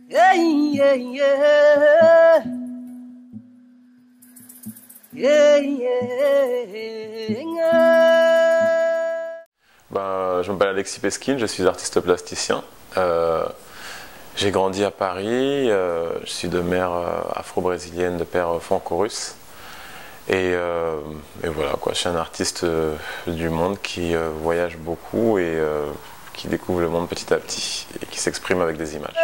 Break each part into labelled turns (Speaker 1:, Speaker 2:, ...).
Speaker 1: Yeah, yeah, yeah. Yeah, yeah.
Speaker 2: Je m'appelle Alexis Peskin, je suis artiste plasticien. J'ai grandi à Paris, je suis de mère afro-brésilienne, de père franco-russe. Et voilà, quoi, je suis un artiste du monde qui voyage beaucoup et qui découvre le monde petit à petit et qui s'exprime avec des images.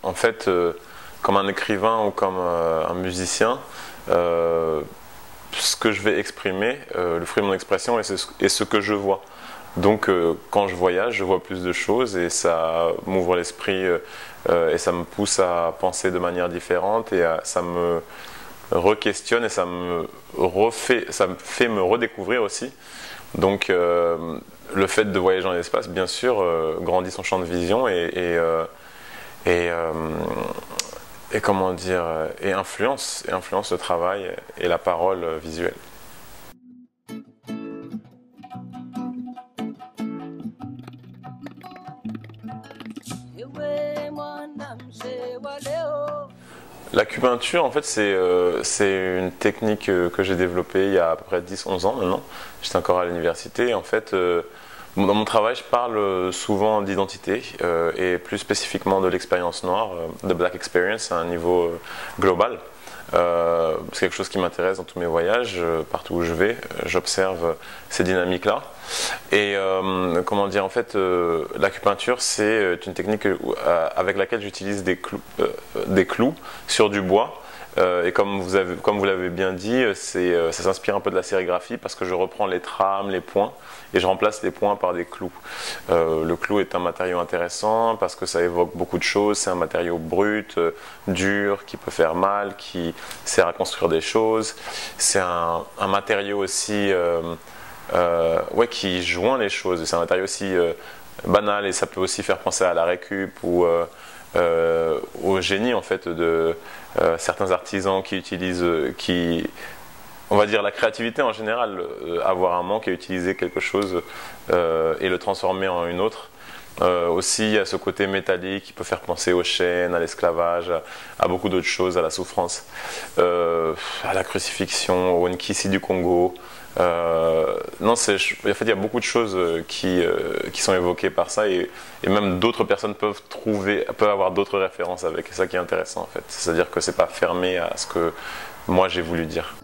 Speaker 2: En fait, comme un écrivain ou comme un musicien, ce que je vais exprimer, le fruit de mon expression, est ce que je vois. Donc quand je voyage, je vois plus de choses et ça m'ouvre l'esprit et ça me pousse à penser de manière différente et ça me re-questionne et ça me fait me redécouvrir aussi. Donc le fait de voyager dans l'espace, bien sûr, grandit son champ de vision et comment dire, et influence le travail et la parole visuelle. L'acupuncture, en fait, c'est une technique que j'ai développée il y a à peu près 10-11 ans maintenant. J'étais encore à l'université. En fait, dans mon travail, je parle souvent d'identité et plus spécifiquement de l'expérience noire, de Black Experience à un niveau global. C'est quelque chose qui m'intéresse dans tous mes voyages, partout où je vais, j'observe ces dynamiques-là. Et comment dire, en fait, l'acupuncture, c'est une technique avec laquelle j'utilise des clous sur du bois. Et comme vous l'avez bien dit, ça s'inspire un peu de la sérigraphie parce que je reprends les trames, les points et je remplace les points par des clous. Le clou est un matériau intéressant parce que ça évoque beaucoup de choses. C'est un matériau brut, dur, qui peut faire mal, qui sert à construire des choses. C'est un matériau aussi qui joint les choses. C'est un matériau aussi banal et ça peut aussi faire penser à la récup ou au génie en fait de certains artisans qui utilisent, on va dire la créativité en général, avoir un manque et utiliser quelque chose et le transformer en une autre. Aussi, il y a ce côté métallique qui peut faire penser aux chaînes, à l'esclavage, à beaucoup d'autres choses, à la souffrance, à la crucifixion, au Nkisi du Congo. Non, en fait, il y a beaucoup de choses qui sont évoquées par ça et même d'autres personnes peuvent avoir d'autres références avec. C'est ça qui est intéressant en fait. C'est-à-dire que c'est pas fermé à ce que moi j'ai voulu dire.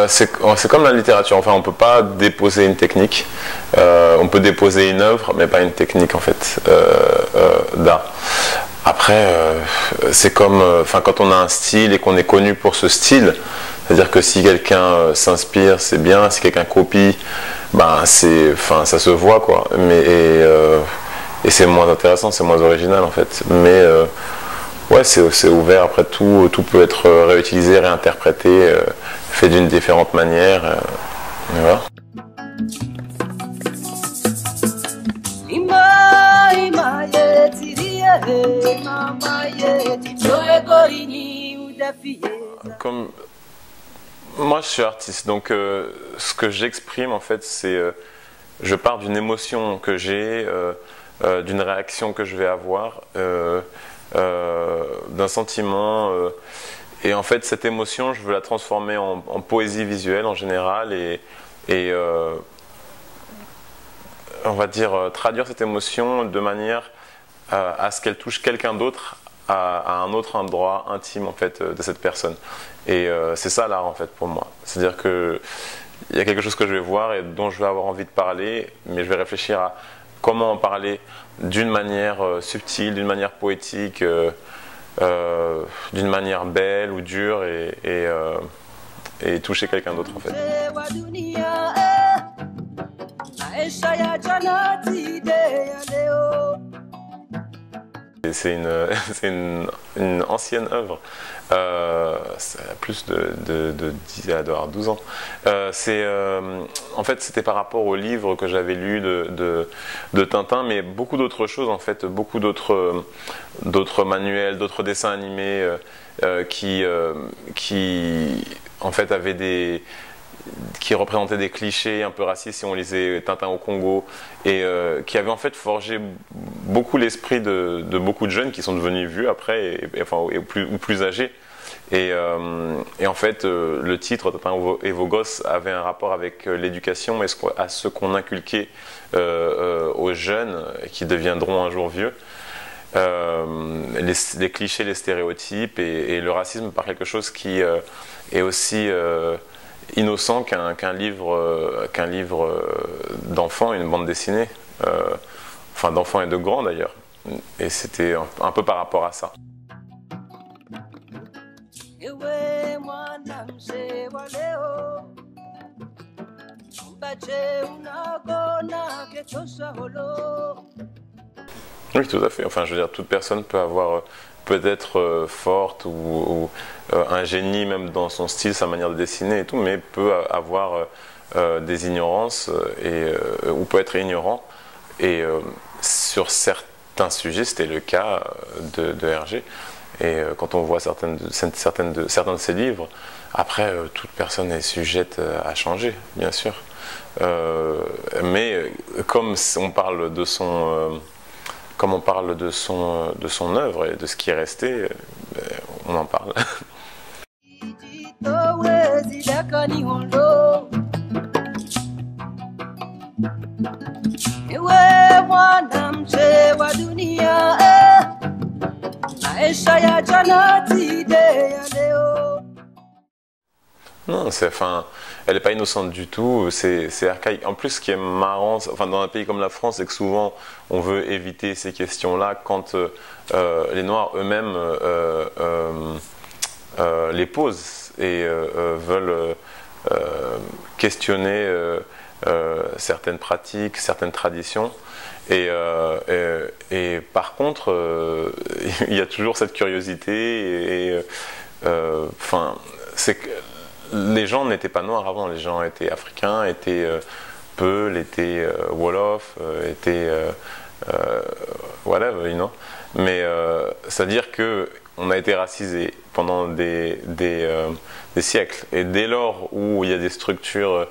Speaker 2: C'est comme la littérature, enfin on peut pas déposer une technique, on peut déposer une œuvre mais pas une technique en fait d'art. Après c'est comme quand on a un style et qu'on est connu pour ce style, c'est-à-dire que si quelqu'un s'inspire c'est bien, si quelqu'un copie, ça se voit quoi, et c'est moins intéressant, c'est moins original en fait, mais ouais, c'est ouvert, après tout peut être réutilisé, réinterprété, fait d'une différente manière. Voilà. Comme moi je suis artiste, donc ce que j'exprime en fait c'est je pars d'une émotion que j'ai, d'une réaction que je vais avoir. D'un sentiment et en fait cette émotion je veux la transformer en poésie visuelle en général et on va dire traduire cette émotion de manière à ce qu'elle touche quelqu'un d'autre à un autre endroit intime en fait de cette personne et c'est ça l'art en fait pour moi, c'est à dire que il y a quelque chose que je vais voir et dont je vais avoir envie de parler mais je vais réfléchir à comment en parler d'une manière subtile, d'une manière poétique, d'une manière belle ou dure et toucher quelqu'un d'autre en fait. c'est une ancienne œuvre. Ça a plus d'avoir 12 ans. En fait, c'était par rapport au livre que j'avais lu de Tintin, mais beaucoup d'autres choses, en fait, beaucoup d'autres manuels, d'autres dessins animés qui en fait, qui représentaient des clichés un peu racistes si on lisait Tintin au Congo, et qui avaient en fait forgé beaucoup l'esprit de beaucoup de jeunes qui sont devenus vieux après, ou plus âgés. Et en fait, le titre Tintin et vos gosses avait un rapport avec l'éducation et à ce qu'on inculquait aux jeunes qui deviendront un jour vieux. Les clichés, les stéréotypes et le racisme par quelque chose qui est aussi innocent qu'un livre d'enfants, une bande dessinée, enfin d'enfants et de grands d'ailleurs. Et c'était un peu par rapport à ça. Oui, tout à fait. Enfin, je veux dire, toute personne peut peut-être forte ou un génie même dans son style, sa manière de dessiner et tout, mais peut avoir des ignorances ou peut être ignorant. Et sur certains sujets, c'était le cas de Hergé. Et quand on voit certains de ses livres, après, toute personne est sujette à changer, bien sûr. Mais comme on parle de son œuvre et de ce qui est resté, on en parle. Non, elle n'est pas innocente du tout, c'est archaïque. En plus, ce qui est marrant, enfin, dans un pays comme la France, c'est que souvent on veut éviter ces questions-là quand les Noirs eux-mêmes les posent et veulent questionner certaines pratiques, certaines traditions. Et par contre, il y a toujours cette curiosité c'est que les gens n'étaient pas noirs avant, les gens étaient africains, étaient Peuls, étaient Wolof, étaient whatever, you know. Mais c'est-à-dire que on a été racisé pendant des siècles, et dès lors où il y a des structures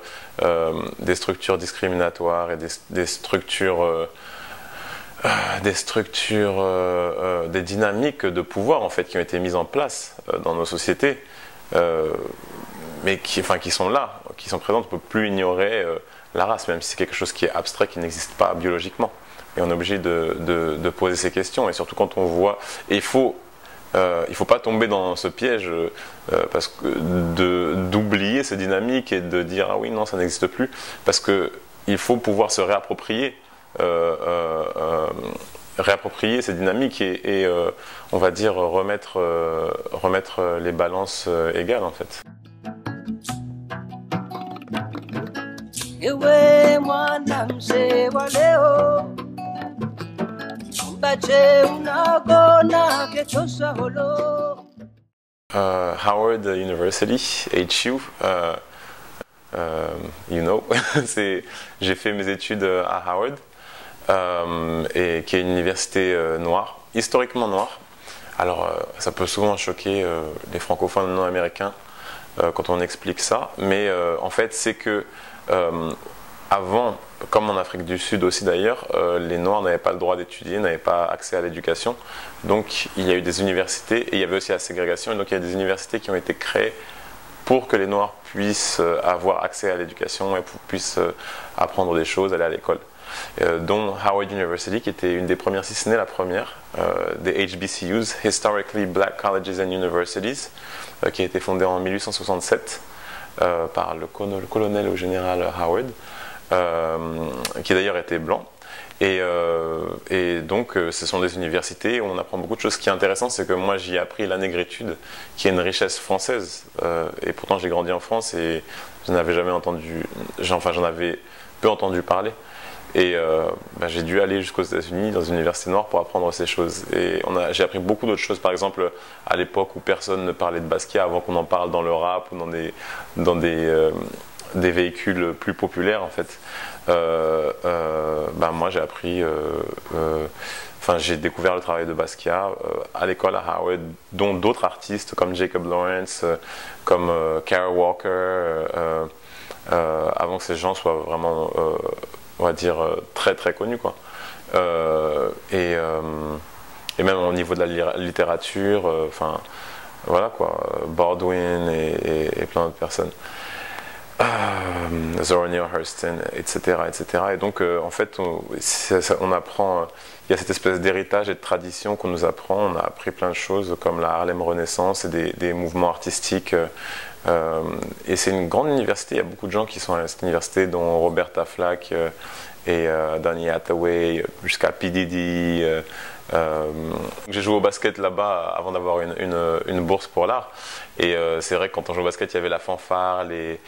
Speaker 2: discriminatoires et des dynamiques de pouvoir en fait qui ont été mises en place dans nos sociétés, mais qui sont là, qui sont présentes. On ne peut plus ignorer la race, même si c'est quelque chose qui est abstrait, qui n'existe pas biologiquement. Et on est obligé de poser ces questions, et surtout quand on voit, et il faut pas tomber dans ce piège parce que d'oublier ces dynamiques et de dire ah oui non ça n'existe plus, parce que il faut pouvoir se réapproprier ces dynamiques et on va dire remettre les balances égales en fait. Howard University, HU, you know, j'ai fait mes études à Howard, et qui est une université noire, historiquement noire. Alors ça peut souvent choquer les francophones non américains quand on explique ça, mais en fait c'est que avant, comme en Afrique du Sud aussi d'ailleurs, les Noirs n'avaient pas le droit d'étudier, n'avaient pas accès à l'éducation. Donc il y a eu des universités, et il y avait aussi la ségrégation, et donc il y a des universités qui ont été créées pour que les Noirs puissent avoir accès à l'éducation et puissent apprendre des choses, aller à l'école. Dont Howard University, qui était une des premières, si ce n'est la première, des HBCUs, Historically Black Colleges and Universities, qui a été fondée en 1867 par le colonel au général Howard, qui d'ailleurs était blanc. Et donc ce sont des universités où on apprend beaucoup de choses. Ce qui est intéressant, c'est que moi j'y ai appris la négritude, qui est une richesse française, et pourtant j'ai grandi en France et je n'avais jamais entendu, j'en avais peu entendu parler. Et j'ai dû aller jusqu'aux États-Unis dans une université noire pour apprendre ces choses. Et j'ai appris beaucoup d'autres choses. Par exemple, à l'époque où personne ne parlait de Basquiat, avant qu'on en parle dans le rap ou dans des véhicules plus populaires, en fait. Moi, j'ai appris. J'ai découvert le travail de Basquiat à l'école à Howard, dont d'autres artistes comme Jacob Lawrence, comme Kara Walker, avant que ces gens soient vraiment, on va dire, très très connus, quoi. Et même au niveau de la littérature, voilà quoi, Baldwin et plein d'autres personnes. Zora Neale Hurston, etc., etc. Et donc, en fait, on apprend, il y a cette espèce d'héritage et de tradition qu'on nous apprend. On a appris plein de choses comme la Harlem Renaissance et des mouvements artistiques. Et c'est une grande université. Il y a beaucoup de gens qui sont à cette université, dont Roberta Flack et Donny Hathaway, jusqu'à P. Diddy. J'ai joué au basket là-bas avant d'avoir une bourse pour l'art. Et c'est vrai que quand on joue au basket, il y avait la fanfare, les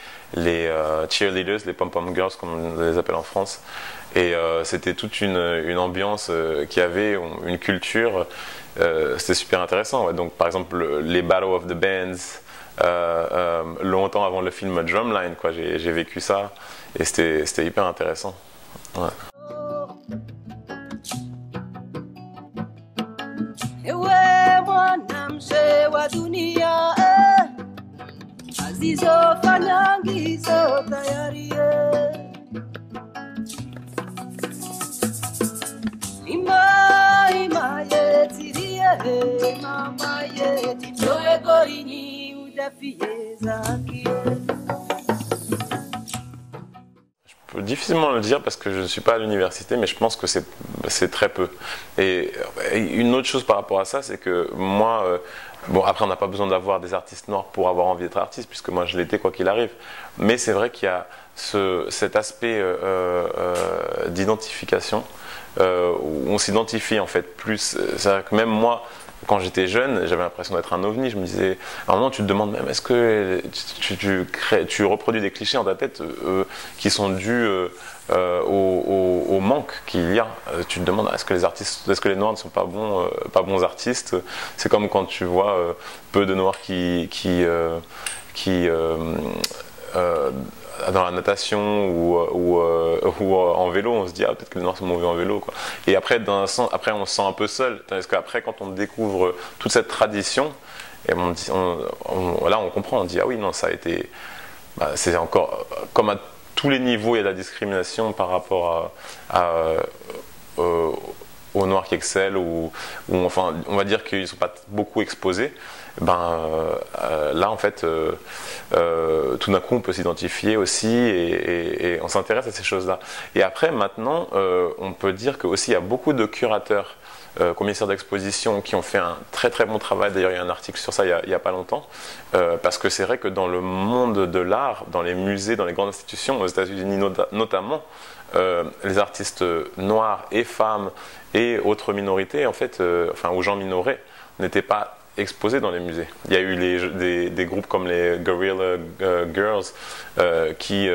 Speaker 2: cheerleaders, les pom-pom girls comme on les appelle en France. Et c'était toute une ambiance qui avait une culture. C'était super intéressant. Ouais. Donc par exemple les Battle of the Bands, longtemps avant le film Drumline, quoi. J'ai vécu ça et c'était hyper intéressant. Ouais. Je peux difficilement le dire parce que je ne suis pas à l'université, mais je pense que c'est très peu. Et une autre chose par rapport à ça, c'est que moi, après on n'a pas besoin d'avoir des artistes noirs pour avoir envie d'être artiste, puisque moi je l'étais quoi qu'il arrive. Mais c'est vrai qu'il y a cet aspect d'identification où on s'identifie en fait plus. C'est-à-dire que même moi, quand j'étais jeune, j'avais l'impression d'être un ovni. Je me disais, à un moment, tu te demandes même, est-ce que tu reproduis des clichés dans ta tête qui sont dus au manque qu'il y a. Tu te demandes, est-ce que les Noirs ne sont pas bons artistes? C'est comme quand tu vois peu de Noirs qui dans la natation ou en vélo, on se dit peut-être que les Noirs sont mauvais en vélo, quoi. Et après, on se sent un peu seul, tandis qu'après, quand on découvre toute cette tradition, et là on comprend, on dit ah oui, non, ça a été, c'est encore comme à tous les niveaux, il y a de la discrimination par rapport aux Noirs qui excellent ou enfin on va dire qu'ils ne sont pas beaucoup exposés. Là en fait tout d'un coup on peut s'identifier aussi et on s'intéresse à ces choses-là. Et après maintenant on peut dire que aussi il y a beaucoup de curateurs commissaires d'exposition qui ont fait un très très bon travail. D'ailleurs il y a un article sur ça il y a pas longtemps parce que c'est vrai que dans le monde de l'art, dans les musées, dans les grandes institutions aux États-Unis notamment, les artistes noirs et femmes et autres minorités en fait, aux gens minorés n'étaient pas exposés dans les musées. Il y a eu des groupes comme les Guerrilla Girls qui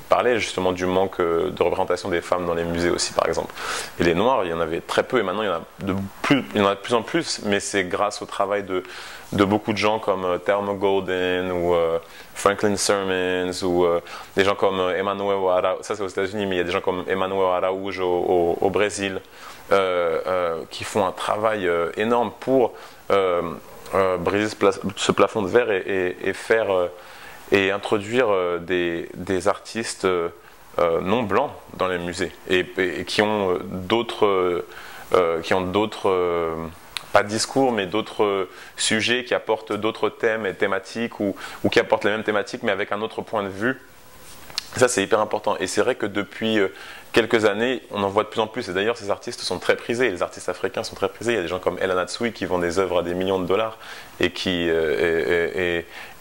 Speaker 2: parlaient justement du manque de représentation des femmes dans les musées aussi, par exemple. Et les Noirs, il y en avait très peu, et maintenant il y en a de plus en plus, mais c'est grâce au travail de beaucoup de gens comme Thelma Golden ou Franklin Sermons ou des gens comme Emmanuel Araújo, ça c'est aux États-Unis, mais il y a des gens comme Emmanuel Araújo au Brésil qui font un travail énorme pour briser ce plafond de verre et faire et introduire des artistes non blancs dans les musées et qui ont d'autres pas de discours mais d'autres sujets qui apportent d'autres thèmes et thématiques ou qui apportent les mêmes thématiques mais avec un autre point de vue. Ça c'est hyper important et c'est vrai que depuis quelques années on en voit de plus en plus et d'ailleurs ces artistes sont très prisés, les artistes africains sont très prisés. Il y a des gens comme Ella Natsui qui vendent des œuvres à des millions de dollars et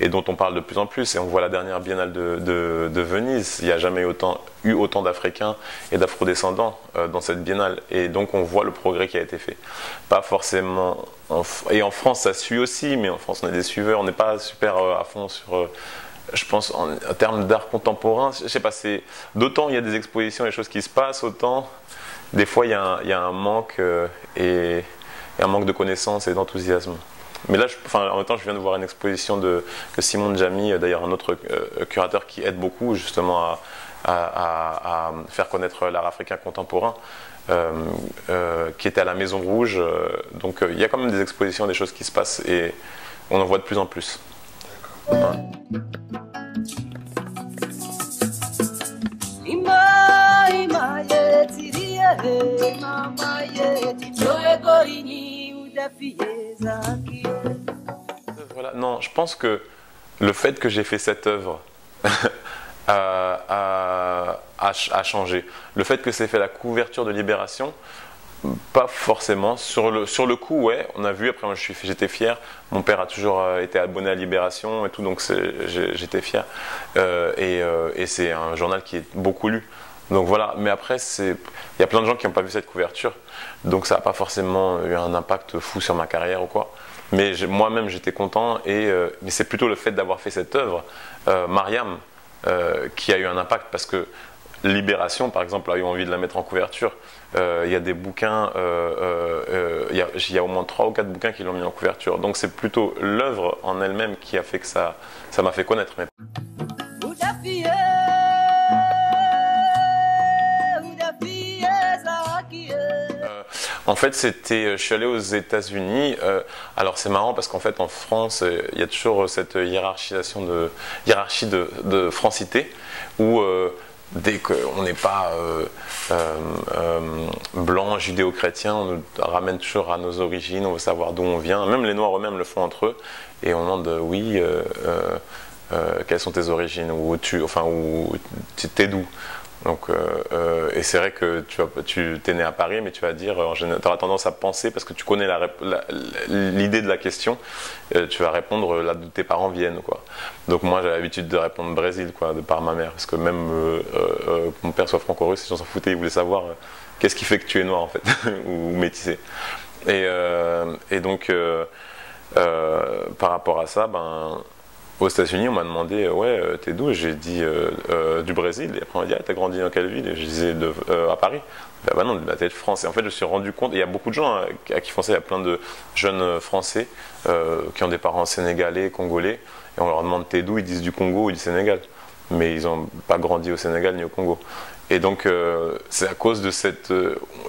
Speaker 2: dont on parle de plus en plus et on voit la dernière biennale de Venise, il n'y a jamais eu autant d'Africains et d'Afro-descendants dans cette biennale et donc on voit le progrès qui a été fait. Pas forcément et en France ça suit aussi, mais en France on est des suiveurs, on n'est pas super à fond je pense en termes d'art contemporain, je sais pas, d'autant il y a des expositions, des choses qui se passent, autant des fois il y a un manque et un manque de connaissances et d'enthousiasme. Mais là, en même temps, je viens de voir une exposition de Simon Djami, d'ailleurs un autre curateur qui aide beaucoup justement à faire connaître l'art africain contemporain, qui était à la Maison Rouge. Donc il y a quand même des expositions, des choses qui se passent et on en voit de plus en plus. Ouais. Voilà, non, je pense que le fait que j'ai fait cette œuvre a changé. Le fait que c'est fait la couverture de Libération, pas forcément. Sur le coup, ouais, on a vu. Après, moi, j'étais fier. Mon père a toujours été abonné à Libération et tout, donc j'étais fier. Et c'est un journal qui est beaucoup lu. Donc voilà. Mais après, il y a plein de gens qui n'ont pas vu cette couverture, donc ça n'a pas forcément eu un impact fou sur ma carrière ou quoi. Mais moi-même, j'étais content. Mais c'est plutôt le fait d'avoir fait cette œuvre, Mariam, qui a eu un impact parce que Libération, par exemple, a eu envie de la mettre en couverture. Il y a des bouquins, il y a au moins 3 ou 4 bouquins qui l'ont mis en couverture. Donc c'est plutôt l'œuvre en elle-même qui a fait que ça m'a fait connaître. En fait, je suis allé aux États-Unis. Alors c'est marrant parce qu'en fait en France, il y a toujours cette hiérarchie de francité où dès qu'on n'est pas blanc, judéo-chrétien, on nous ramène toujours à nos origines, on veut savoir d'où on vient. Même les Noirs eux-mêmes le font entre eux et on demande oui, quelles sont tes origines ou t'es d'où. Donc, et c'est vrai que tu t'es né à Paris, mais tu vas dire, en général, tu auras tendance à penser, parce que tu connais l'idée de la question, tu vas répondre là d'où tes parents viennent, quoi. Donc moi j'ai l'habitude de répondre Brésil, quoi, de par ma mère, parce que même que mon père soit franco-russe, les gens s'en foutaient, ils voulaient savoir qu'est-ce qui fait que tu es noir en fait, ou métissé. Et donc par rapport à ça, aux États-Unis, on m'a demandé ouais, t'es d'où? J'ai dit du Brésil. Et après, on m'a dit ah, t'as grandi dans quelle ville? Et je disais à Paris. Bah non, t'es de France. Et en fait, je me suis rendu compte, il y a beaucoup de gens à qui font ça, il y a plein de jeunes Français qui ont des parents sénégalais, congolais. Et on leur demande t'es d'où? Ils disent du Congo ou du Sénégal. Mais ils n'ont pas grandi au Sénégal ni au Congo. Et donc, c'est à cause de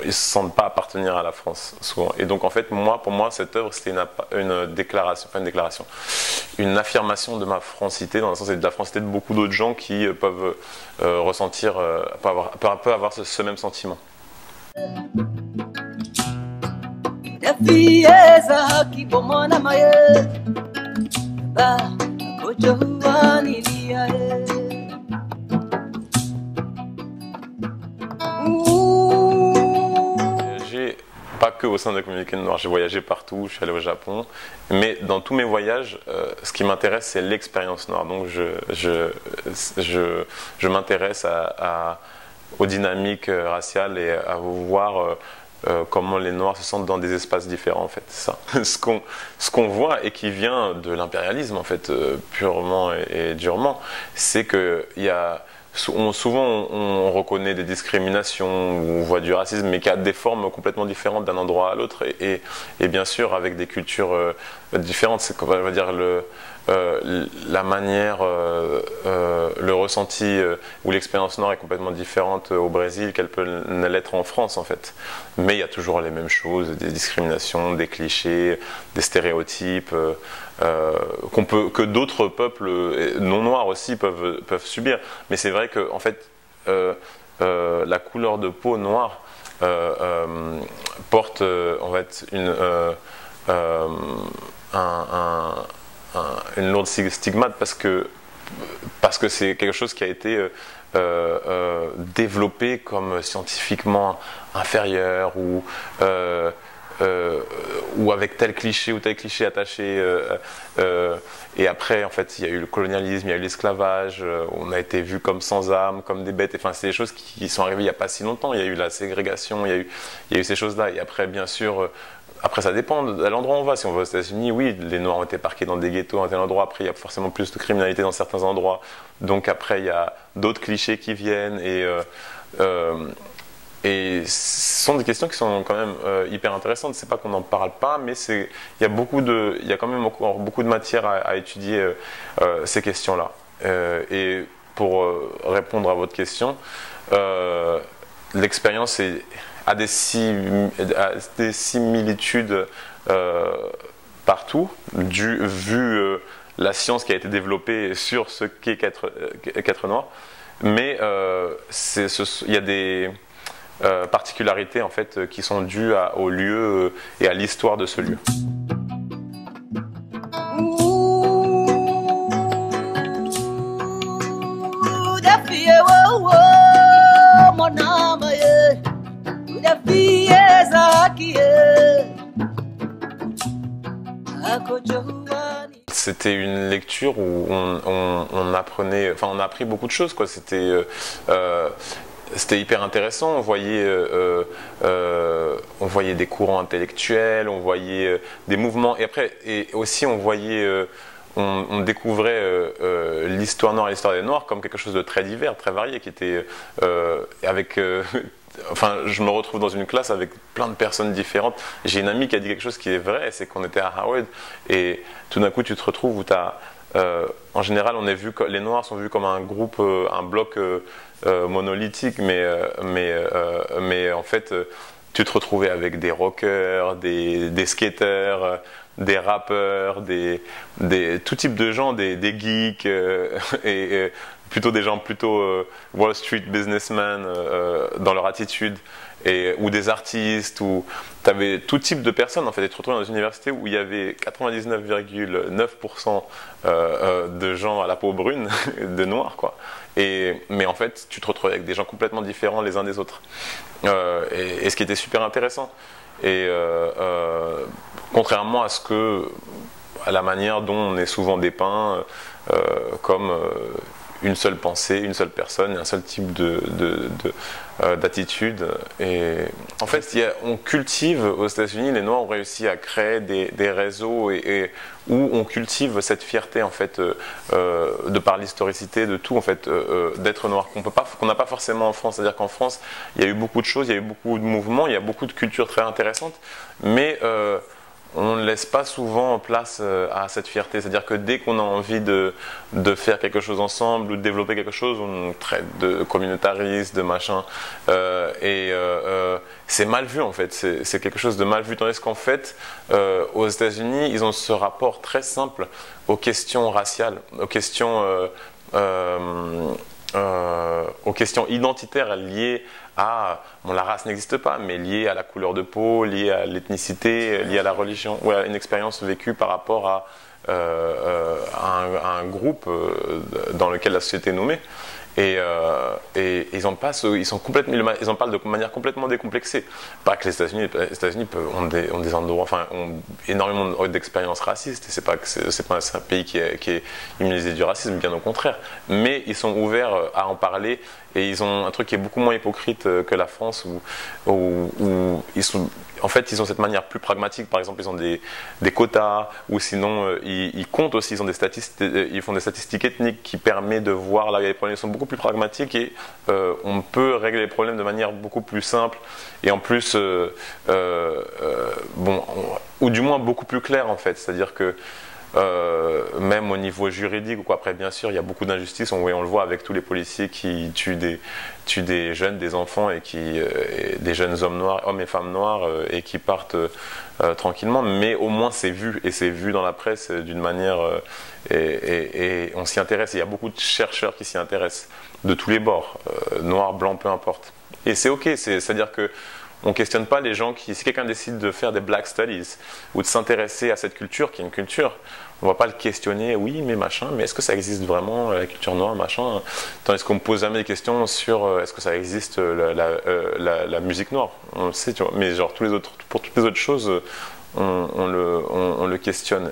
Speaker 2: ils ne se sentent pas appartenir à la France, souvent. Et donc, en fait, pour moi, cette œuvre, c'était une déclaration, pas une déclaration, une affirmation de ma francité, dans le sens de la francité de beaucoup d'autres gens qui peuvent ressentir, peuvent avoir ce même sentiment. Pas que au sein de la communauté noire, j'ai voyagé partout, je suis allé au Japon, mais dans tous mes voyages, ce qui m'intéresse, c'est l'expérience noire. Donc je m'intéresse aux dynamiques raciales et à voir comment les Noirs se sentent dans des espaces différents, en fait. C'est ça. Ce qu'on voit et qui vient de l'impérialisme, en fait, purement et durement, c'est qu'il y a... Souvent, on reconnaît des discriminations, on voit du racisme, mais qui a des formes complètement différentes d'un endroit à l'autre, et bien sûr avec des cultures différentes. C'est, on va dire, la manière, le ressenti ou l'expérience noire est complètement différente au Brésil qu'elle peut l'être en France, en fait. Mais il y a toujours les mêmes choses, des discriminations, des clichés, des stéréotypes. Que d'autres peuples non noirs aussi peuvent subir. Mais c'est vrai que en fait, la couleur de peau noire porte en fait une lourde stigmate parce que c'est quelque chose qui a été développé comme scientifiquement inférieur ou avec tel cliché ou tel cliché attaché. Et après, en fait, il y a eu le colonialisme, il y a eu l'esclavage, on a été vus comme sans âme, comme des bêtes. Enfin, c'est des choses qui sont arrivées il n'y a pas si longtemps. Il y a eu la ségrégation, il y a eu ces choses-là. Et après, bien sûr, après, ça dépend de l'endroit où on va. Si on va aux États-Unis, oui, les Noirs ont été parqués dans des ghettos à un tel endroit. Après, il y a forcément plus de criminalité dans certains endroits. Donc après, il y a d'autres clichés qui viennent. Et ce sont des questions qui sont quand même hyper intéressantes. C'est pas qu'on n'en parle pas, mais il y a quand même encore beaucoup de matière à étudier ces questions-là. Et pour répondre à votre question, l'expérience a des similitudes il vu la science qui a été développée sur ce qu'est qu'être noir. Mais il y a des particularités en fait qui sont dues au lieu et à l'histoire de ce lieu. C'était une lecture où on apprenait, enfin on a appris beaucoup de choses quoi. C'était hyper intéressant. On voyait des courants intellectuels, on voyait des mouvements et aussi on voyait on découvrait l'histoire noire et l'histoire des Noirs comme quelque chose de très divers, très varié, qui était enfin, je me retrouve dans une classe avec plein de personnes différentes. J'ai une amie qui a dit quelque chose qui est vrai, c'est qu'on était à Harvard et tout d'un coup tu te retrouves où tu as en général, les Noirs sont vus comme un groupe, un bloc monolithique, mais en fait, tu te retrouvais avec des rockers, des skaters, des rappeurs, tout type de gens, des geeks, et plutôt des gens Wall Street businessmen dans leur attitude. Ou des artistes, ou tu avais tout type de personnes en fait. Et tu te retrouvais dans une université où il y avait 99,9% de gens à la peau brune, de noirs quoi. Mais en fait, tu te retrouvais avec des gens complètement différents les uns des autres. Et ce qui était super intéressant. Et contrairement à la manière dont on est souvent dépeint comme une seule pensée, une seule personne, un seul type d'attitude. Et en fait, on cultive aux États-Unis, les Noirs ont réussi à créer des réseaux où on cultive cette fierté en fait, de par l'historicité de tout en fait, d'être noir qu'on n'a pas forcément en France. C'est-à-dire qu'en France, il y a eu beaucoup de choses, il y a eu beaucoup de mouvements, il y a beaucoup de cultures très intéressantes, mais on ne laisse pas souvent place à cette fierté. C'est-à-dire que dès qu'on a envie de faire quelque chose ensemble ou de développer quelque chose, on traite de communautariste, de machin. C'est mal vu en fait. C'est quelque chose de mal vu. Tandis qu'en fait, aux États-Unis, ils ont ce rapport très simple aux questions raciales, aux questions identitaires liées à, la race n'existe pas, mais liées à la couleur de peau, liées à l'ethnicité, liées à la religion, ou à une expérience vécue par rapport à un groupe dans lequel la société est nommée. Et ils en parlent de manière complètement décomplexée. Pas que les États-Unis ont des endroits, enfin, ont énormément d'expériences racistes. C'est pas un pays qui est immunisé du racisme, bien au contraire. Mais ils sont ouverts à en parler et ils ont un truc qui est beaucoup moins hypocrite que la France où en fait, ils ont cette manière plus pragmatique. Par exemple, ils ont des quotas, ou sinon, ils comptent aussi. Ils font des statistiques ethniques qui permettent de voir là où il y a des problèmes. Ils sont beaucoup plus pragmatiques et on peut régler les problèmes de manière beaucoup plus simple et en plus, ou du moins beaucoup plus claire en fait. C'est-à-dire que même au niveau juridique, après bien sûr il y a beaucoup d'injustices, on le voit avec tous les policiers qui tuent des jeunes, des enfants et des jeunes hommes et femmes noirs et qui partent tranquillement, mais au moins c'est vu, et c'est vu dans la presse d'une manière et on s'y intéresse, et il y a beaucoup de chercheurs qui s'y intéressent de tous les bords, noir, blanc, peu importe, et c'est ok, c'est-à-dire que on ne questionne pas les gens si quelqu'un décide de faire des Black Studies ou de s'intéresser à cette culture qui est une culture, on ne va pas le questionner, oui mais machin, mais est-ce que ça existe vraiment la culture noire, machin, tandis qu'on ne pose jamais des questions sur est-ce que ça existe la musique noire, on le sait, tu vois, mais genre pour toutes les autres choses on le questionne,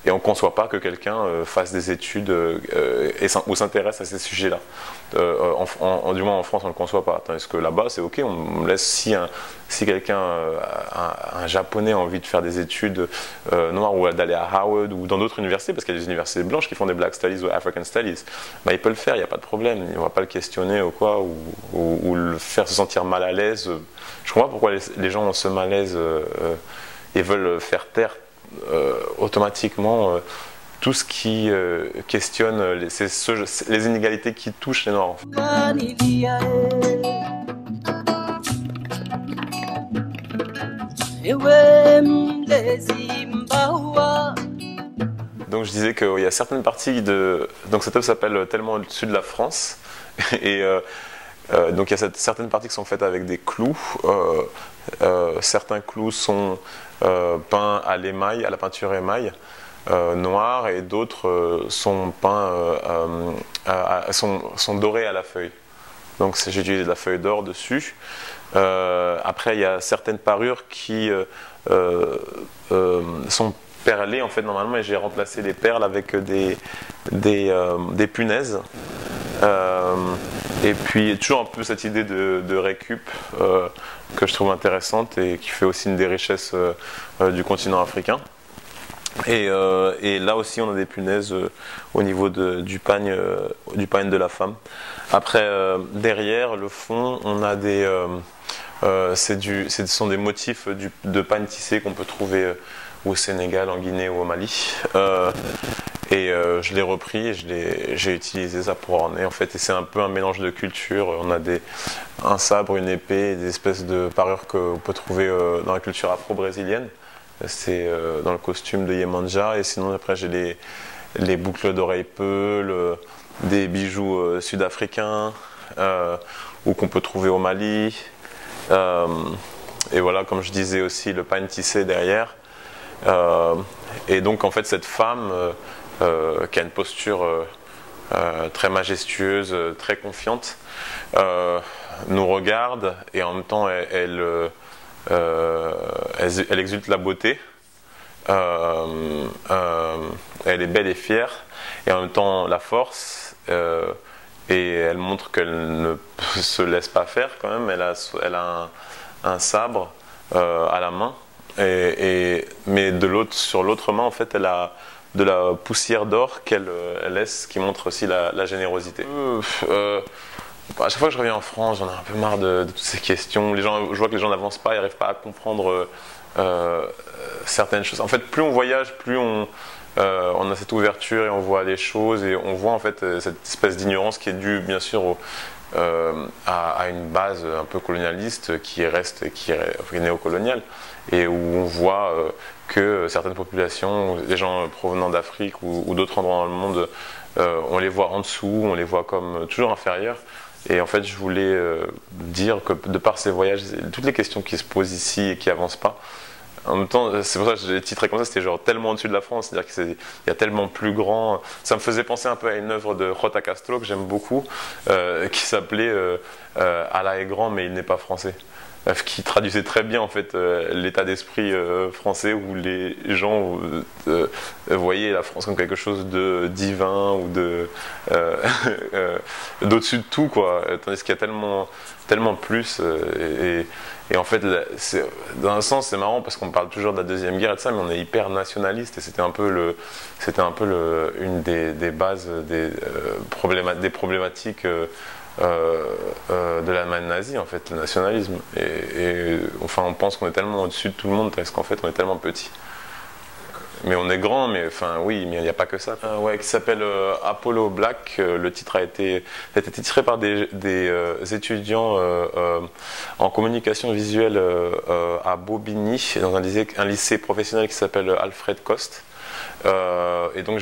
Speaker 2: et on ne conçoit pas que quelqu'un fasse des études ou s'intéresse à ces sujets-là. Du moins en France, on ne le conçoit pas. Tandis que là-bas, c'est ok, on laisse si quelqu'un, un japonais a envie de faire des études noires ou d'aller à Harvard ou dans d'autres universités, parce qu'il y a des universités blanches qui font des Black Studies ou African Studies, bah, il peut le faire, il n'y a pas de problème. On ne va pas le questionner ou quoi, ou le faire se sentir mal à l'aise. Je comprends pas pourquoi les gens ont ce malaise et veulent faire taire automatiquement tout ce qui questionne les inégalités qui touchent les Noirs. Donc je disais qu'il y a certaines parties de... Donc cette œuvre s'appelle Tellement au-dessus de la France. Et donc il y a certaines parties qui sont faites avec des clous. Certains clous sont peints à l'émail, à la peinture émail noire, et d'autres sont peints, sont dorés à la feuille. Donc j'ai utilisé de la feuille d'or dessus. Après il y a certaines parures qui sont perlées en fait normalement, et j'ai remplacé les perles avec des punaises. Et puis toujours un peu cette idée de récup que je trouve intéressante et qui fait aussi une des richesses du continent africain. Et là aussi on a des punaises au niveau du pagne de la femme. Après derrière le fond on a ce sont des motifs de pagne tissé qu'on peut trouver au Sénégal, en Guinée ou au Mali. Je l'ai repris et j'ai utilisé ça pour orner en fait, et c'est un peu un mélange de cultures. On a un sabre, une épée, des espèces de parures qu'on peut trouver dans la culture afro-brésilienne. C'est dans le costume de Yemanja, et sinon après j'ai les boucles d'oreilles peules, des bijoux sud-africains ou qu'on peut trouver au Mali. Et voilà, comme je disais aussi, le pagne tissé derrière. Et donc en fait cette femme qui a une posture très majestueuse, très confiante, nous regarde, et en même temps elle exulte la beauté, elle est belle et fière, et en même temps la force, et elle montre qu'elle ne se laisse pas faire quand même. Elle a un sabre à la main, mais sur l'autre main en fait elle a de la poussière d'or qu'elle laisse, qui montre aussi la générosité. À chaque fois que je reviens en France, j'en ai un peu marre de toutes ces questions. Je vois que les gens n'avancent pas, ils n'arrivent pas à comprendre certaines choses. En fait, plus on voyage, plus on a cette ouverture et on voit les choses, et on voit en fait cette espèce d'ignorance qui est due bien sûr à une base un peu colonialiste qui est néocoloniale, et où on voit que certaines populations, des gens provenant d'Afrique ou d'autres endroits dans le monde, on les voit en dessous, on les voit comme toujours inférieurs. Et en fait, je voulais dire que de par ces voyages, toutes les questions qui se posent ici et qui n'avancent pas, en même temps, c'est pour ça que j'ai titré comme ça, c'était genre tellement au-dessus de la France, c'est-à-dire qu'il y a tellement plus grand. Ça me faisait penser un peu à une œuvre de Jota Castro que j'aime beaucoup, qui s'appelait Allah est grand mais il n'est pas français, qui traduisait très bien en fait l'état d'esprit français, où les gens voyaient la France comme quelque chose de divin ou d'au-dessus de tout, quoi, tandis qu'il y a tellement plus, et en fait, dans un sens, c'est marrant parce qu'on parle toujours de la Deuxième Guerre et de ça, mais on est hyper nationaliste, et c'était un peu une des bases des problématiques de l'Allemagne nazie, en fait, le nationalisme. Et enfin, on pense qu'on est tellement au-dessus de tout le monde parce qu'en fait, on est tellement petit. Mais on est grand, mais enfin oui, mais il n'y a pas que ça. Ouais, qui s'appelle Apollo Black. Le titre a été titré par des étudiants en communication visuelle à Bobigny, dans un lycée professionnel qui s'appelle Alfred Coste. Et donc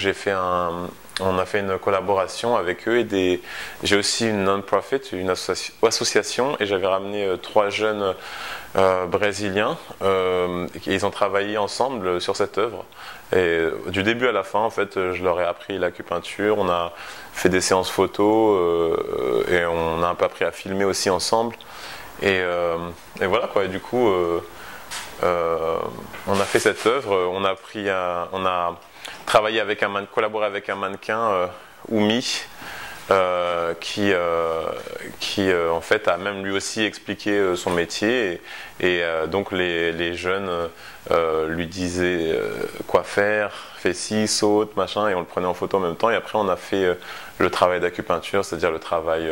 Speaker 2: on a fait une collaboration avec eux, et j'ai aussi une non-profit, une association, et j'avais ramené 3 jeunes brésiliens, et ils ont travaillé ensemble sur cette œuvre, et du début à la fin en fait je leur ai appris l'acupuncture, on a fait des séances photos, et on a un peu appris à filmer aussi ensemble, et voilà quoi. Et du coup on a fait cette œuvre, on a collaboré avec un mannequin, Oumi, qui en fait a même lui aussi expliqué son métier et donc les jeunes lui disaient quoi faire, fais ci, saute, machin, et on le prenait en photo en même temps. Et après on a fait le travail d'acupuncture, c'est-à-dire le travail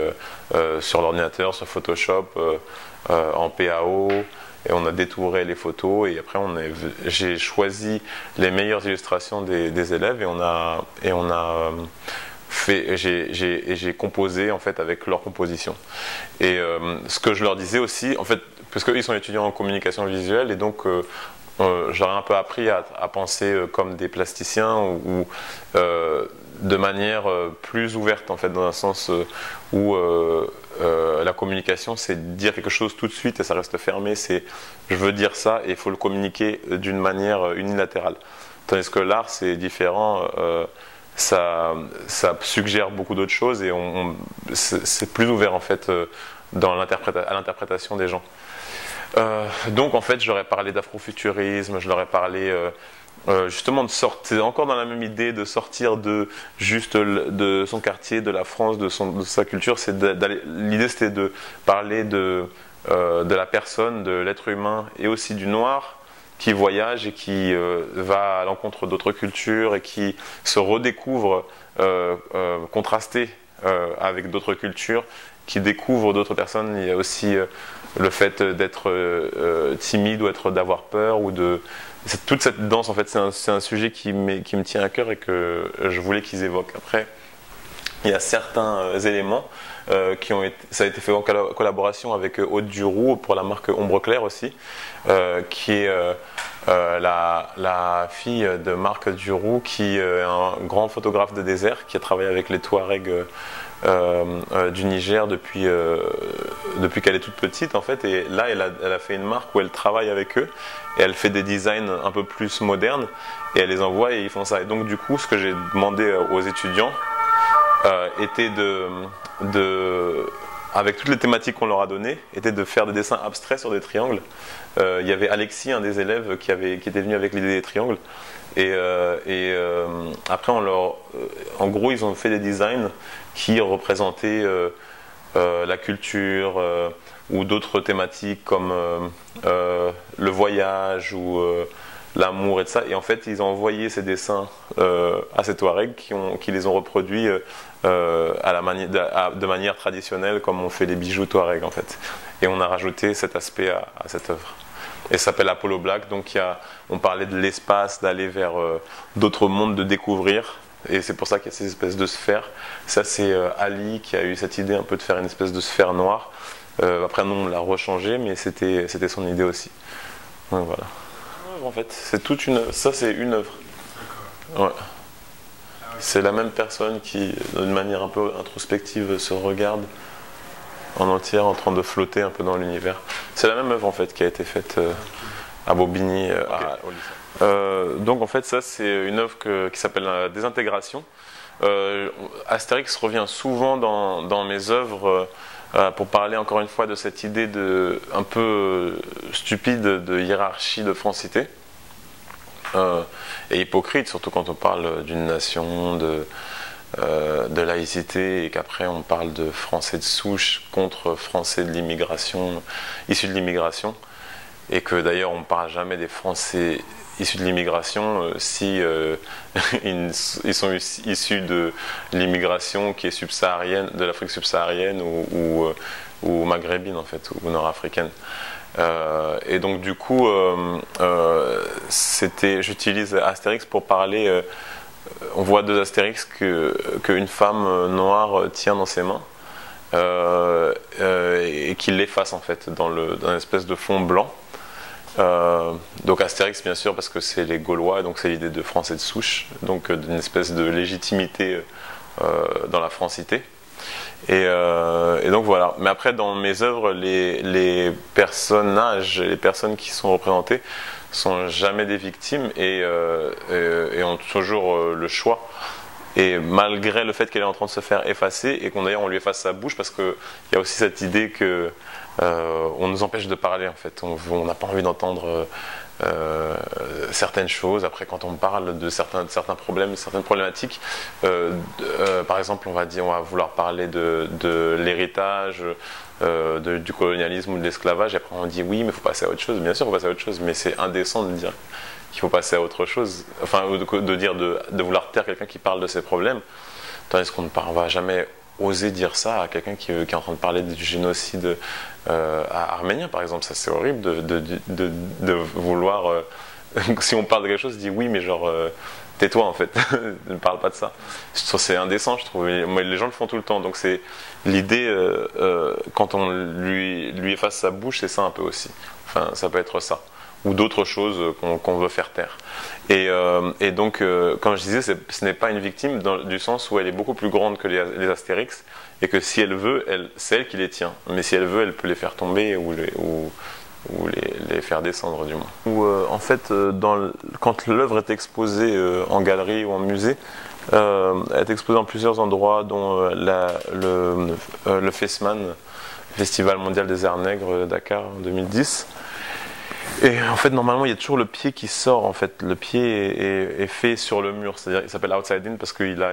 Speaker 2: sur l'ordinateur, sur Photoshop, en PAO, et on a détouré les photos, et après j'ai choisi les meilleures illustrations des élèves, et j'ai composé en fait avec leur composition. Et ce que je leur disais aussi, en fait, parce qu'ils sont étudiants en communication visuelle, et donc je leur ai un peu appris à penser comme des plasticiens, ou de manière plus ouverte, en fait, dans un sens où la communication, c'est dire quelque chose tout de suite et ça reste fermé. C'est je veux dire ça et il faut le communiquer d'une manière unilatérale. Tandis que l'art, c'est différent. Ça suggère beaucoup d'autres choses, et c'est plus ouvert en fait à l'interprétation des gens. Donc en fait, je leur ai parlé d'afrofuturisme, je leur ai parlé justement de sortir, encore dans la même idée, de sortir de son quartier, de la France, de sa culture. L'idée, c'était de parler de la personne, de l'être humain, et aussi du noir, qui voyage et qui va à l'encontre d'autres cultures et qui se redécouvre contrasté avec d'autres cultures, qui découvre d'autres personnes. Il y a aussi le fait d'être timide, ou d'avoir peur, toute cette danse, en fait, c'est un sujet qui me tient à cœur et que je voulais qu'ils évoquent. Après, il y a certains éléments ça a été fait en collaboration avec Aude Duroux pour la marque Ombre Claire aussi, qui est la fille de Marc Duroux, qui est un grand photographe de désert, qui a travaillé avec les Touaregs du Niger depuis qu'elle est toute petite, en fait. Et là, elle a fait une marque où elle travaille avec eux, et elle fait des designs un peu plus modernes, et elle les envoie et ils font ça. Et donc du coup, ce que j'ai demandé aux étudiants était avec toutes les thématiques qu'on leur a données, était de faire des dessins abstraits sur des triangles. Il y avait Alexis, un des élèves, qui était venu avec l'idée des triangles. Et après, en gros, ils ont fait des designs qui représentaient la culture, ou d'autres thématiques comme le voyage, ou l'amour et de ça. Et en fait, ils ont envoyé ces dessins à ces Touaregs qui les ont reproduits de manière traditionnelle, comme on fait les bijoux Touareg, en fait. Et on a rajouté cet aspect à cette œuvre. Et ça s'appelle Apollo Black. Donc on parlait de l'espace, d'aller vers d'autres mondes, de découvrir. Et c'est pour ça qu'il y a ces espèces de sphères. Ça, c'est Ali qui a eu cette idée un peu de faire une espèce de sphère noire. Après, nous, on l'a rechangé, mais c'était son idée aussi. Donc voilà. En fait, ça, c'est une œuvre. Ouais. C'est la même personne qui, d'une manière un peu introspective, se regarde en entière, en train de flotter un peu dans l'univers. C'est la même œuvre, en fait, qui a été faite à Bobigny, au lycée. Donc en fait, ça, c'est une œuvre qui s'appelle Désintégration. Astérix revient souvent dans mes œuvres pour parler encore une fois de cette idée un peu stupide de hiérarchie, de francité, et hypocrite, surtout quand on parle d'une nation, de laïcité, et qu'après on parle de Français de souche contre Français de l'immigration, issus de l'immigration, et que d'ailleurs on ne parle jamais des Français issus de l'immigration si ils sont issus de l'immigration qui est subsaharienne, de l'Afrique subsaharienne ou maghrébine, en fait, ou nord-africaine. Et donc du coup, j'utilise Astérix pour parler. On voit deux Astérix qu'une femme noire tient dans ses mains, et qui l'efface, en fait, dans une espèce de fond blanc. Donc Astérix, bien sûr, parce que c'est les Gaulois, donc c'est l'idée de Français de souche, donc d'une espèce de légitimité dans la francité. Et donc voilà. Mais après, dans mes œuvres, les personnages, les personnes qui sont représentées sont jamais des victimes, et ont toujours le choix. Et malgré le fait qu'elle est en train de se faire effacer, et d'ailleurs on lui efface sa bouche, parce qu'il y a aussi cette idée que on nous empêche de parler, en fait. On n'a pas envie d'entendre certaines choses. Après, quand on parle de certains problèmes, certaines problématiques, par exemple, on va vouloir parler de l'héritage, du colonialisme ou de l'esclavage, et après on dit oui, mais il faut passer à autre chose. Bien sûr, il faut passer à autre chose, mais c'est indécent de dire qu'il faut passer à autre chose, enfin, de vouloir taire quelqu'un qui parle de ses problèmes, tandis qu'on ne va jamais oser dire ça à quelqu'un qui est en train de parler du génocide arménien, par exemple. Ça, c'est horrible de vouloir, si on parle de quelque chose, dit oui, mais genre, tais-toi en fait, ne parle pas de ça. C'est indécent, je trouve. Mais les gens le font tout le temps, donc c'est l'idée, quand on lui efface sa bouche, c'est ça un peu aussi. Enfin, ça peut être ça. Ou d'autres choses qu'on veut faire taire. Et donc, comme je disais, ce n'est pas une victime du sens où elle est beaucoup plus grande que les Astérix, et que si elle veut, c'est elle qui les tient. Mais si elle veut, elle peut les faire tomber ou les faire descendre du moins. Ou en fait, quand l'œuvre est exposée en galerie ou en musée, elle est exposée en plusieurs endroits, dont le FESMAN, Festival mondial des arts nègres Dakar en 2010. Et en fait, normalement, il y a toujours le pied qui sort. En fait, le pied est fait sur le mur. C'est-à-dire, il s'appelle outside in parce qu'il a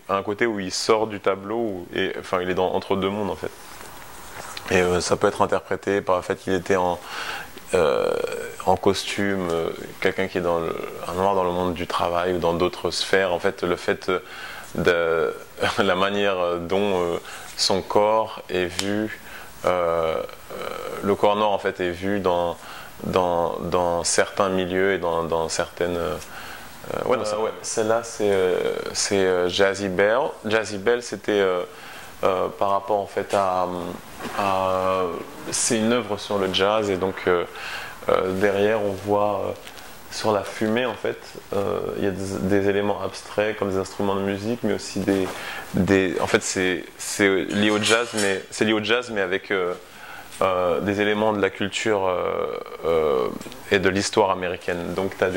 Speaker 2: un côté où il sort du tableau, enfin, il est entre deux mondes en fait. Et ça peut être interprété par le fait qu'il était en costume, quelqu'un qui est un noir dans le monde du travail ou dans d'autres sphères. En fait, le fait de la manière dont son corps est vu, le corps noir en fait est vu dans certains milieux et dans certaines... Celle-là, c'est Jazzy Belle. Jazzy Belle, c'était par rapport en fait c'est une œuvre sur le jazz, et donc derrière on voit sur la fumée en fait, il y a des éléments abstraits comme des instruments de musique, mais aussi en fait c'est lié au jazz, mais avec des éléments de la culture et de l'histoire américaine. Donc tu as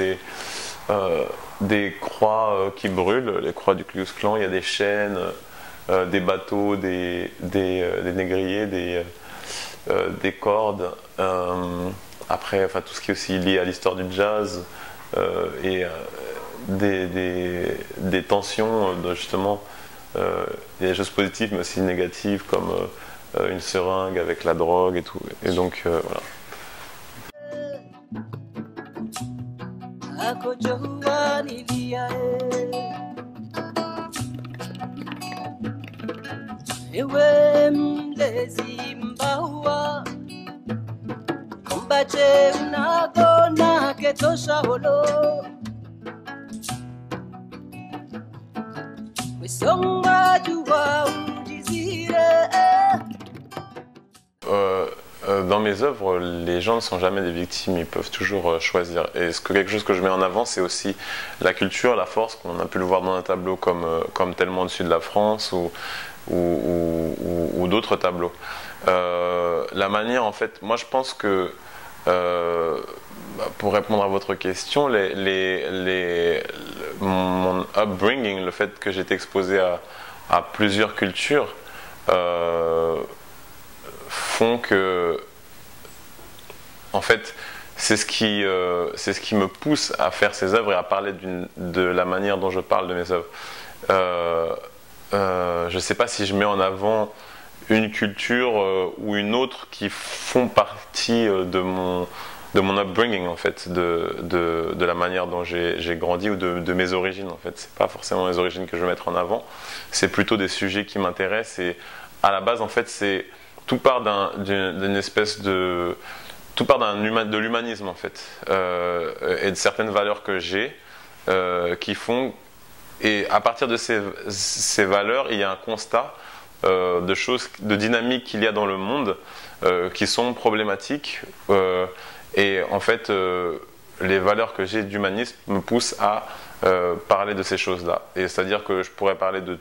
Speaker 2: des croix qui brûlent, les croix du Ku Klux Klan, il y a des chaînes, des bateaux, des négriers, des cordes. Après, enfin, tout ce qui est aussi lié à l'histoire du jazz, et des tensions, justement, il y a des choses positives mais aussi négatives, comme une seringue avec la drogue et tout. Et donc, voilà.
Speaker 1: Ewe mlezi mbawa Mbache unagona ketosha holo Wisonga juwa ujizire
Speaker 2: Dans mes œuvres, les gens ne sont jamais des victimes, ils peuvent toujours choisir. Et quelque chose que je mets en avant, c'est aussi la culture, la force, qu'on a pu le voir dans un tableau comme Tellement au-dessus de la France ou d'autres tableaux. La manière, en fait, moi je pense que, pour répondre à votre question, mon upbringing, le fait que j'ai été exposé à plusieurs cultures, font que, en fait, c'est ce qui me pousse à faire ces œuvres et à parler de la manière dont je parle de mes œuvres. Je ne sais pas si je mets en avant une culture ou une autre qui font partie de mon upbringing, en fait, de la manière dont j'ai grandi, ou de mes origines, en fait. C'est pas forcément les origines que je veux mettre en avant, c'est plutôt des sujets qui m'intéressent, et à la base, en fait, tout part d'une espèce de... Tout part de l'humanisme, en fait, et de certaines valeurs que j'ai, qui font... Et à partir de ces valeurs, il y a un constat de choses, de dynamiques qu'il y a dans le monde qui sont problématiques. Et en fait, les valeurs que j'ai d'humanisme me poussent à parler de ces choses-là. Et c'est-à-dire que je pourrais parler de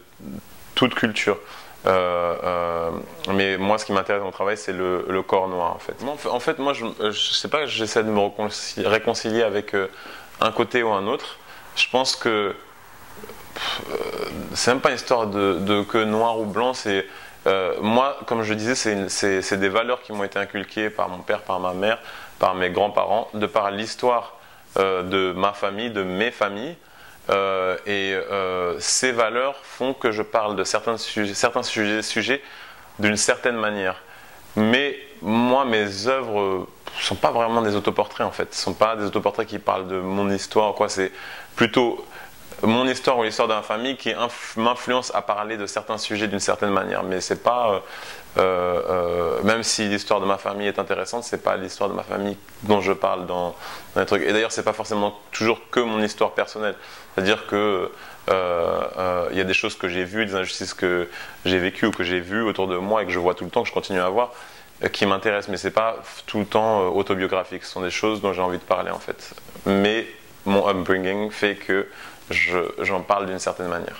Speaker 2: toute culture. Mais moi, ce qui m'intéresse dans mon travail, c'est le corps noir, en fait. Moi, je sais pas, j'essaie de me réconcilier avec un côté ou un autre. Je pense que c'est même pas une histoire de que noir ou blanc, c'est moi, comme je le disais, c'est des valeurs qui m'ont été inculquées par mon père, par ma mère, par mes grands-parents, de par l'histoire de ma famille, de mes familles. Ces valeurs font que je parle de certains sujets d'une certaine manière. Mais moi, mes œuvres ne sont pas vraiment des autoportraits en fait. Ce ne sont pas des autoportraits qui parlent de mon histoire, quoi. C'est plutôt mon histoire ou l'histoire de ma famille qui m'influence à parler de certains sujets d'une certaine manière. Mais c'est pas, même si l'histoire de ma famille est intéressante, c'est pas l'histoire de ma famille dont je parle dans les trucs. Et d'ailleurs, c'est pas forcément toujours que mon histoire personnelle. C'est-à-dire que y a des choses que j'ai vues, des injustices que j'ai vécues ou que j'ai vues autour de moi et que je vois tout le temps, que je continue à voir, qui m'intéressent. Mais c'est pas tout le temps autobiographique. Ce sont des choses dont j'ai envie de parler en fait. Mais mon upbringing fait que j'en parle d'une certaine manière.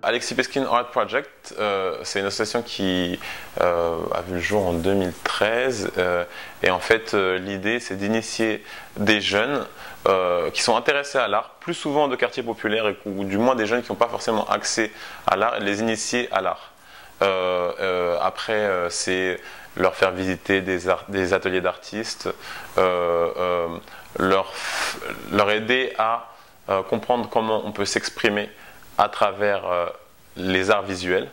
Speaker 2: Alexis Peskin Art Project, c'est une association qui a vu le jour en 2013 et en fait l'idée c'est d'initier des jeunes qui sont intéressés à l'art, plus souvent de quartiers populaires ou du moins des jeunes qui n'ont pas forcément accès à l'art et les initier à l'art. Après c'est leur faire visiter des ateliers d'artistes, leur aider à comprendre comment on peut s'exprimer à travers les arts visuels.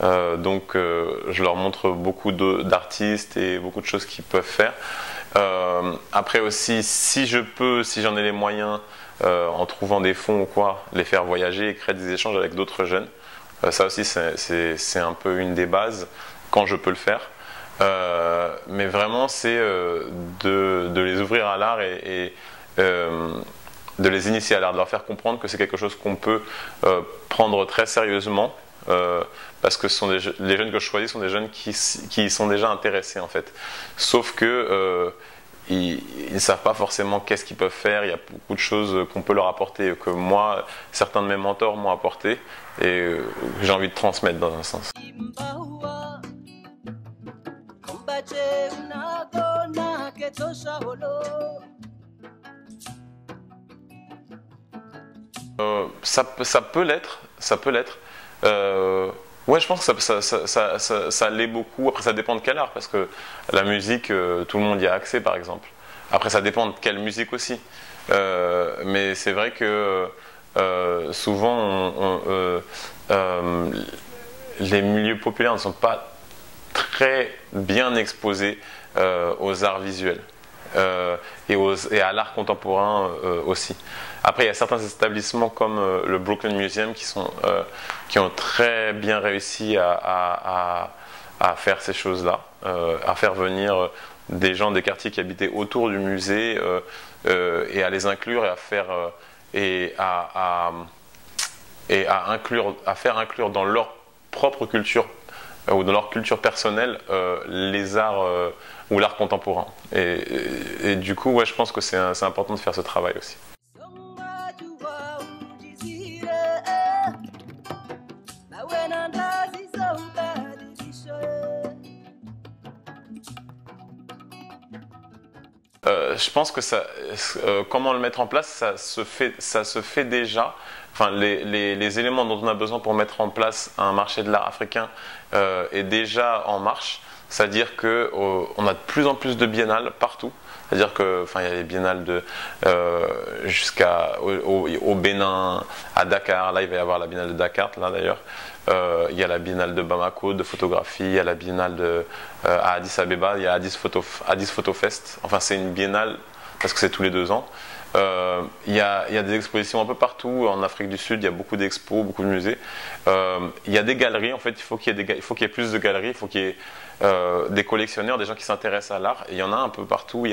Speaker 2: Je leur montre beaucoup d'artistes et beaucoup de choses qu'ils peuvent faire. Après aussi, si je peux, si j'en ai les moyens, en trouvant des fonds ou quoi, les faire voyager et créer des échanges avec d'autres jeunes. Ça aussi, c'est un peu une des bases quand je peux le faire. Mais vraiment, c'est de les ouvrir à l'art et de les initier à l'art, de leur faire comprendre que c'est quelque chose qu'on peut prendre très sérieusement parce que les jeunes que je choisis sont des jeunes qui sont déjà intéressés en fait. Sauf que ils ne savent pas forcément qu'est-ce qu'ils peuvent faire. Il y a beaucoup de choses qu'on peut leur apporter, que moi, certains de mes mentors m'ont apporté et que j'ai envie de transmettre dans un sens. Ça peut l'être. Ouais, je pense que ça l'est beaucoup. Après, ça dépend de quel art, parce que la musique, tout le monde y a accès, par exemple. Après, ça dépend de quelle musique aussi. Mais c'est vrai que souvent, les milieux populaires ne sont pas très bien exposés aux arts visuels. Et à l'art contemporain aussi. Après, il y a certains établissements comme le Brooklyn Museum qui ont très bien réussi à faire ces choses-là, à faire venir des gens des quartiers qui habitaient autour du musée et à les inclure et à faire inclure dans leur propre culture ou dans leur culture personnelle les arts ou l'art contemporain. Et du coup, ouais, je pense que c'est important de faire ce travail aussi. Je pense que comment le mettre en place, ça se fait déjà. Enfin, les éléments dont on a besoin pour mettre en place un marché de l'art africain est déjà en marche. C'est-à-dire qu'on a de plus en plus de biennales partout. C'est-à-dire que, il y a les biennales jusqu'au Bénin, à Dakar. Là, il va y avoir la biennale de Dakar, là d'ailleurs. Il y a la biennale de Bamako de photographie. Il y a la biennale à Addis Abeba. Il y a Addis Photo Fest. Enfin, c'est une biennale parce que c'est tous les 2 ans. Il y a des expositions un peu partout en Afrique du Sud. Il y a beaucoup d'expos, beaucoup de musées. Il y a des galeries. En fait, il faut qu'il y ait plus de galeries. Il faut qu'il y ait des collectionneurs, des gens qui s'intéressent à l'art. Et il y en a un peu partout.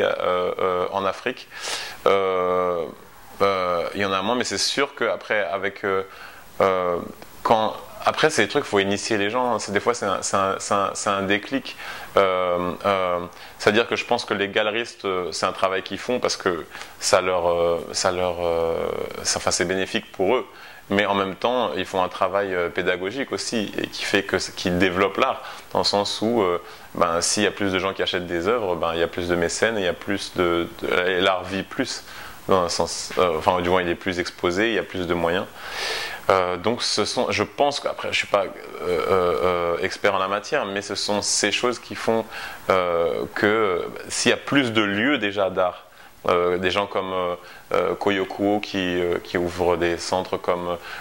Speaker 2: En Afrique. Il y en a moins, mais c'est sûr qu'après, après, c'est des trucs, il faut initier les gens. Des fois, c'est un déclic. C'est-à-dire que je pense que les galeristes, c'est un travail qu'ils font parce que c'est bénéfique pour eux. Mais en même temps, ils font un travail pédagogique aussi et qui développe l'art. Dans le sens où, s'il y a plus de gens qui achètent des œuvres, il y a plus de mécènes et l'art vit plus. dans un sens, enfin du moins il est plus exposé, il y a plus de moyens. Donc je pense qu'après je suis pas expert en la matière, mais ce sont ces choses qui font que s'il y a plus de lieux déjà d'art, des gens comme Koyokuo qui ouvrent des centres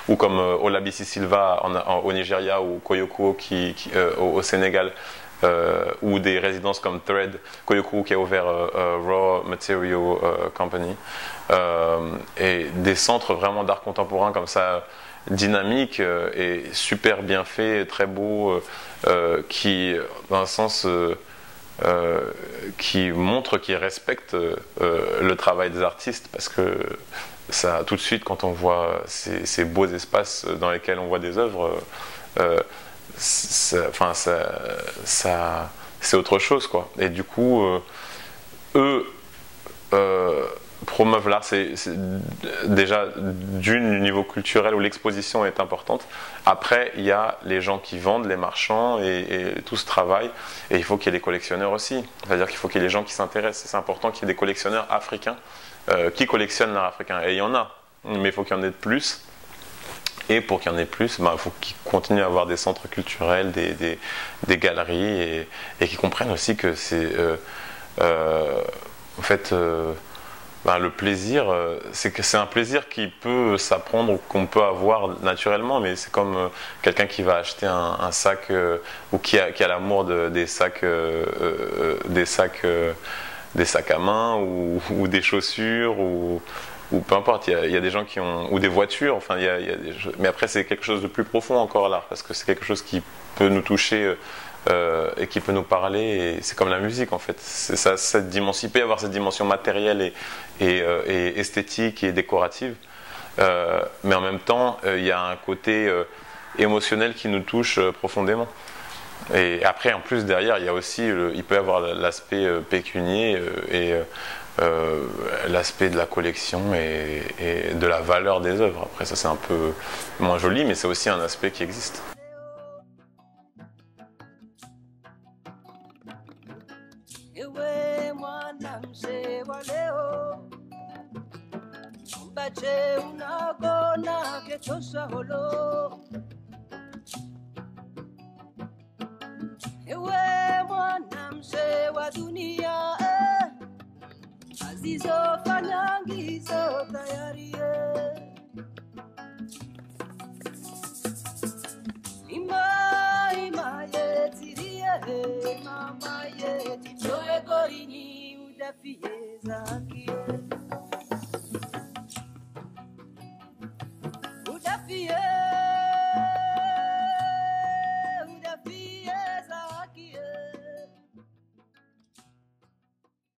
Speaker 2: ou comme Olabisi Silva au Nigeria ou Koyokuo au Sénégal, ou des résidences comme Thread, Koyokuo qui a ouvert Raw Material Company, et des centres vraiment d'art contemporain comme ça, dynamique et super bien fait, très beau, qui, dans un sens, qui montre, qui respecte le travail des artistes, parce que ça, tout de suite, quand on voit ces beaux espaces dans lesquels on voit des œuvres, c'est autre chose, quoi. Et du coup, eux promeuvent l'art, c'est déjà du niveau culturel où l'exposition est importante. Après, il y a les gens qui vendent, les marchands et tout ce travail. Et il faut qu'il y ait des collectionneurs aussi. C'est-à-dire qu'il faut qu'il y ait des gens qui s'intéressent. C'est important qu'il y ait des collectionneurs africains qui collectionnent l'art africain. Et il y en a, mais il faut qu'il y en ait de plus. Et pour qu'il y en ait plus, il faut qu'ils continuent à avoir des centres culturels, des galeries, et qu'ils comprennent aussi que c'est en fait le plaisir, c'est un plaisir qui peut s'apprendre ou qu'on peut avoir naturellement, mais c'est comme quelqu'un qui va acheter un sac ou qui a l'amour des sacs à main ou des chaussures ou peu importe. Il y a des gens qui ont, ou des voitures, enfin mais après c'est quelque chose de plus profond encore l'art, parce que c'est quelque chose qui peut nous toucher et qui peut nous parler, et c'est comme la musique en fait. C'est ça, cette dimension, il peut y avoir cette dimension matérielle et esthétique et décorative, mais en même temps il y a un côté émotionnel qui nous touche profondément. Et après en plus derrière il y a aussi il peut y avoir l'aspect pécunier et l'aspect de la collection et de la valeur des œuvres. Après ça c'est un peu moins joli, mais c'est aussi un aspect qui existe.
Speaker 1: Ewe mwana mzee wa leo, mbache unagona ketosha holo. Ewe mwana mzee wa dunia, azizofanya ngizo tayari. Ima yetirie mama yeti choe gorini udafie zakie udafie